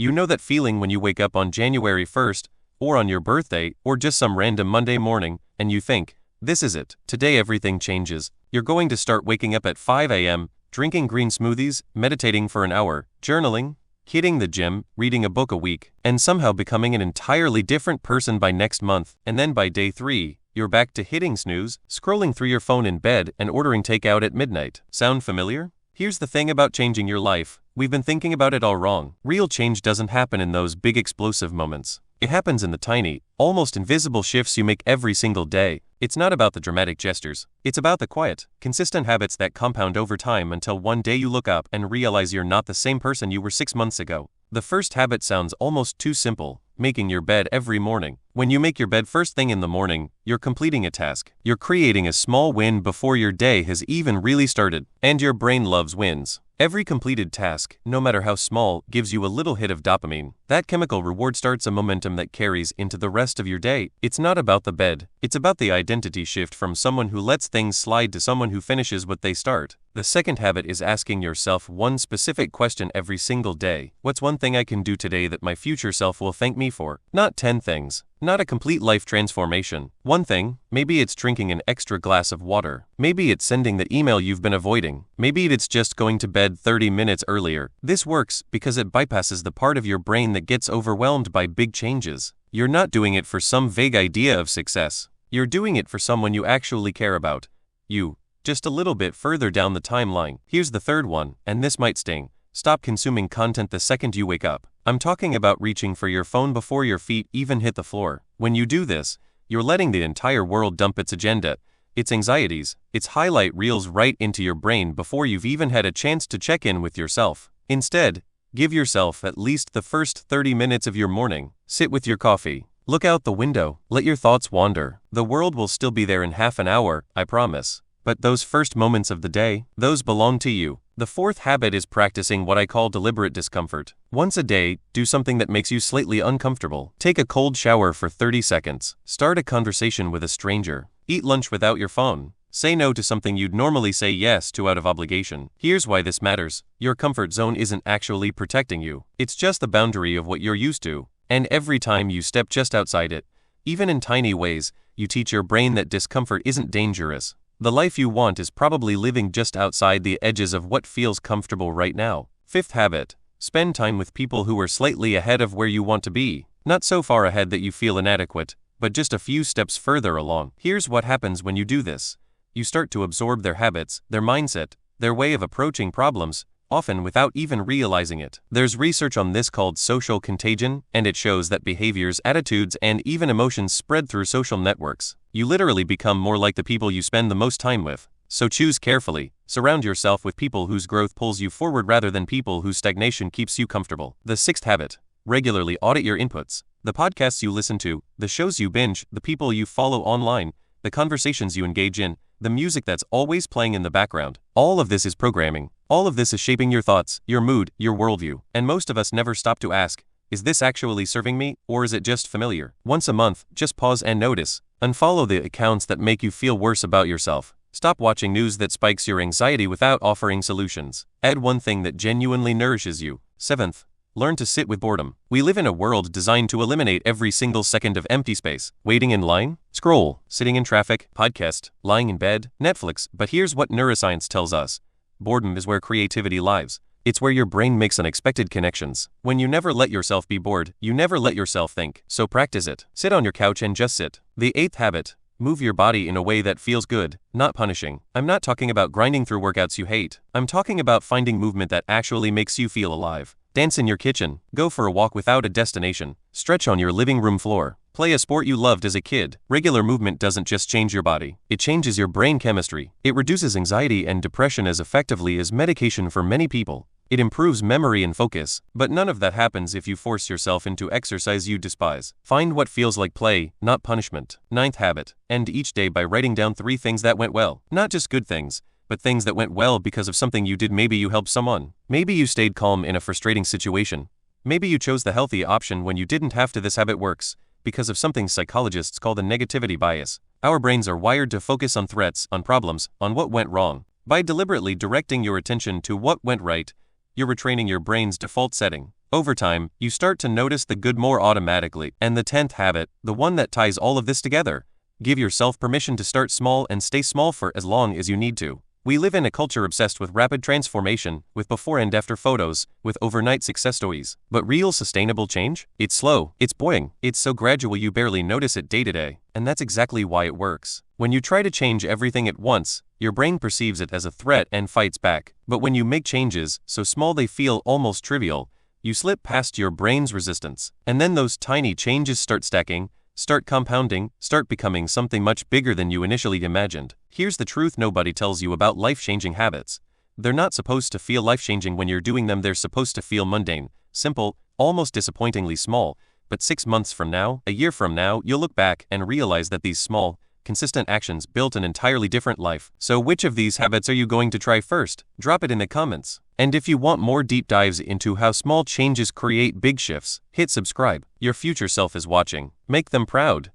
You know that feeling when you wake up on January 1st, or on your birthday, or just some random Monday morning, and you think, this is it, today everything changes. You're going to start waking up at 5 a.m., drinking green smoothies, meditating for an hour, journaling, hitting the gym, reading a book a week, and somehow becoming an entirely different person by next month. And then by day 3, you're back to hitting snooze, scrolling through your phone in bed, and ordering takeout at midnight. Sound familiar? Here's the thing about changing your life. We've been thinking about it all wrong. Real change doesn't happen in those big explosive moments. It happens in the tiny, almost invisible shifts you make every single day. It's not about the dramatic gestures. It's about the quiet, consistent habits that compound over time until one day you look up and realize you're not the same person you were 6 months ago. The first habit sounds almost too simple: making your bed every morning. When you make your bed first thing in the morning, you're completing a task. You're creating a small win before your day has even really started. And your brain loves wins. Every completed task, no matter how small, gives you a little hit of dopamine. That chemical reward starts a momentum that carries into the rest of your day. It's not about the bed. It's about the identity shift from someone who lets things slide to someone who finishes what they start. The second habit is asking yourself one specific question every single day. What's one thing I can do today that my future self will thank me for? Not 10 things. Not a complete life transformation. One thing. Maybe it's drinking an extra glass of water. Maybe it's sending the email you've been avoiding. Maybe it's just going to bed 30 minutes earlier. This works because it bypasses the part of your brain that gets overwhelmed by big changes. You're not doing it for some vague idea of success. You're doing it for someone you actually care about. You. Just a little bit further down the timeline. Here's the third one, and this might sting. Stop consuming content the second you wake up. I'm talking about reaching for your phone before your feet even hit the floor. When you do this, you're letting the entire world dump its agenda, its anxieties, its highlight reels right into your brain before you've even had a chance to check in with yourself. Instead, give yourself at least the first 30 minutes of your morning. Sit with your coffee. Look out the window. Let your thoughts wander. The world will still be there in half an hour, I promise. But those first moments of the day, those belong to you. The fourth habit is practicing what I call deliberate discomfort. Once a day, do something that makes you slightly uncomfortable. Take a cold shower for 30 seconds. Start a conversation with a stranger. Eat lunch without your phone. Say no to something you'd normally say yes to out of obligation. Here's why this matters. Your comfort zone isn't actually protecting you. It's just the boundary of what you're used to. And every time you step just outside it, even in tiny ways, you teach your brain that discomfort isn't dangerous. The life you want is probably living just outside the edges of what feels comfortable right now. Fifth habit. Spend time with people who are slightly ahead of where you want to be. Not so far ahead that you feel inadequate, but just a few steps further along. Here's what happens when you do this. You start to absorb their habits, their mindset, their way of approaching problems, often without even realizing it. There's research on this called social contagion, and it shows that behaviors, attitudes, and even emotions spread through social networks. You literally become more like the people you spend the most time with. So choose carefully. Surround yourself with people whose growth pulls you forward rather than people whose stagnation keeps you comfortable. The sixth habit. Regularly audit your inputs. The podcasts you listen to, the shows you binge, the people you follow online, the conversations you engage in, the music that's always playing in the background. All of this is programming. All of this is shaping your thoughts, your mood, your worldview. And most of us never stop to ask, is this actually serving me, or is it just familiar? Once a month, just pause and notice. Unfollow the accounts that make you feel worse about yourself. Stop watching news that spikes your anxiety without offering solutions. Add one thing that genuinely nourishes you. Seventh, learn to sit with boredom. We live in a world designed to eliminate every single second of empty space. Waiting in line, scroll, sitting in traffic, podcast, lying in bed, Netflix. But here's what neuroscience tells us. Boredom is where creativity lives. It's where your brain makes unexpected connections. When you never let yourself be bored, you never let yourself think. So practice it. Sit on your couch and just sit. The eighth habit. Move your body in a way that feels good, not punishing. I'm not talking about grinding through workouts you hate. I'm talking about finding movement that actually makes you feel alive. Dance in your kitchen. Go for a walk without a destination. Stretch on your living room floor. Play a sport you loved as a kid. Regular movement doesn't just change your body. It changes your brain chemistry. It reduces anxiety and depression as effectively as medication for many people. It improves memory and focus, but none of that happens if you force yourself into exercise you despise. Find what feels like play, not punishment. Ninth habit. End each day by writing down 3 things that went well. Not just good things, but things that went well because of something you did. Maybe you helped someone. Maybe you stayed calm in a frustrating situation. Maybe you chose the healthy option when you didn't have to. This habit works because of something psychologists call the negativity bias. Our brains are wired to focus on threats, on problems, on what went wrong. By deliberately directing your attention to what went right, you're retraining your brain's default setting. Over time, you start to notice the good more automatically. And the 10th habit, the one that ties all of this together. Give yourself permission to start small and stay small for as long as you need to. We live in a culture obsessed with rapid transformation, with before and after photos, with overnight success stories. But real sustainable change? It's slow, it's boring, it's so gradual you barely notice it day to day. And that's exactly why it works. When you try to change everything at once, your brain perceives it as a threat and fights back. But when you make changes, so small they feel almost trivial, you slip past your brain's resistance. And then those tiny changes start stacking, start compounding, start becoming something much bigger than you initially imagined. Here's the truth nobody tells you about life-changing habits. They're not supposed to feel life-changing when you're doing them. They're supposed to feel mundane, simple, almost disappointingly small. But 6 months from now, a year from now, you'll look back and realize that these small, consistent actions built an entirely different life. So which of these habits are you going to try first? Drop it in the comments. And if you want more deep dives into how small changes create big shifts, hit subscribe. Your future self is watching. Make them proud.